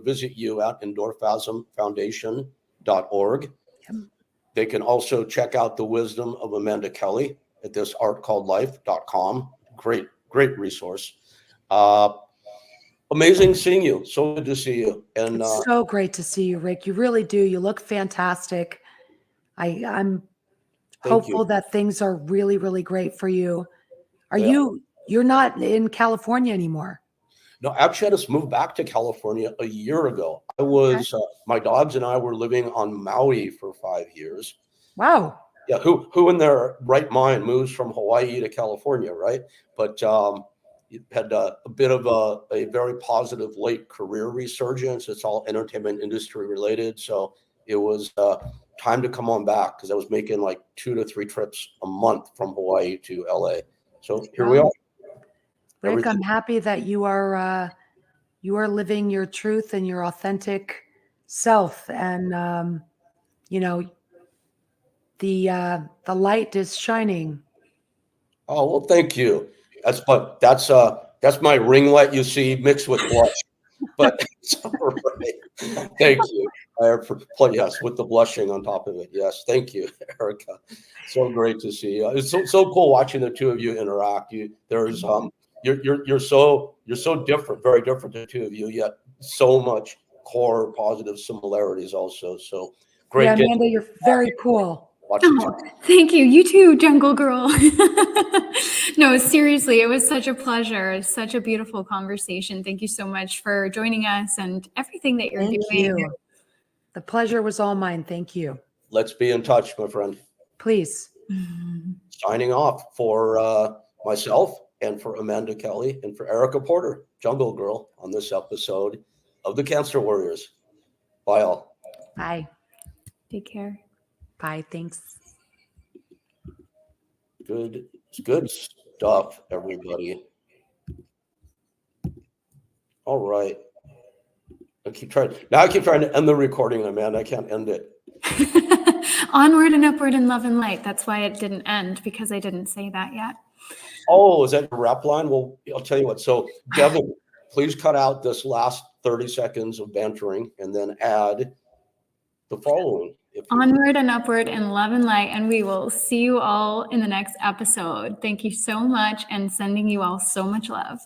visit you at endorphasmfoundation.org. They can also check out the wisdom of Amanda Kelly at thisartcalledlife.com. Great resource. Amazing seeing you. So good to see you. And
it's so great to see you, Rick. You really do. You look fantastic. I'm hopeful that things are really, really great for you. You're not in California anymore?
No, actually, I just moved back to California a year ago. I was my dogs and I were living on Maui for 5 years.
Wow.
Yeah, who in their right mind moves from Hawaii to California, right? But it had a bit of a very positive late career resurgence. It's all entertainment industry related, so it was time to come on back because I was making like 2 to 3 trips a month from Hawaii to LA. So here we are.
Rick, I'm happy that you are living your truth and your authentic self, and the light is shining.
Oh, well, thank you. That's my ring light you see mixed with blush. But it's all right. Thank you. Yes, with the blushing on top of it. Yes, thank you, Erica. So great to see you. It's so cool watching the two of you interact. You're so different, very different, the two of you, yet so much core positive similarities also. So great.
Yeah, Amanda, you're very cool.
Oh, thank you. You too, Jungle Girl. No, seriously, it was such a pleasure. Such a beautiful conversation. Thank you so much for joining us and everything that you're doing.
You. The pleasure was all mine. Thank you.
Let's be in touch, my friend.
Please.
Signing off for myself and for Amanda Kelly and for Erica Porter, Jungle Girl, on this episode of The Cancer Warriors. Bye all.
Bye.
Take care.
Bye. Thanks.
Good stuff, everybody. All right. I keep trying to end the recording, Amanda. I can't end it.
Onward and upward in love and light. That's why it didn't end, because I didn't say that yet.
Oh, is that a rap line? Well, I'll tell you what. So Devin please cut out this last 30 seconds of bantering and then add the following.
Onward and upward in love and light, and we will see you all in the next episode. Thank you so much, and sending you all so much love.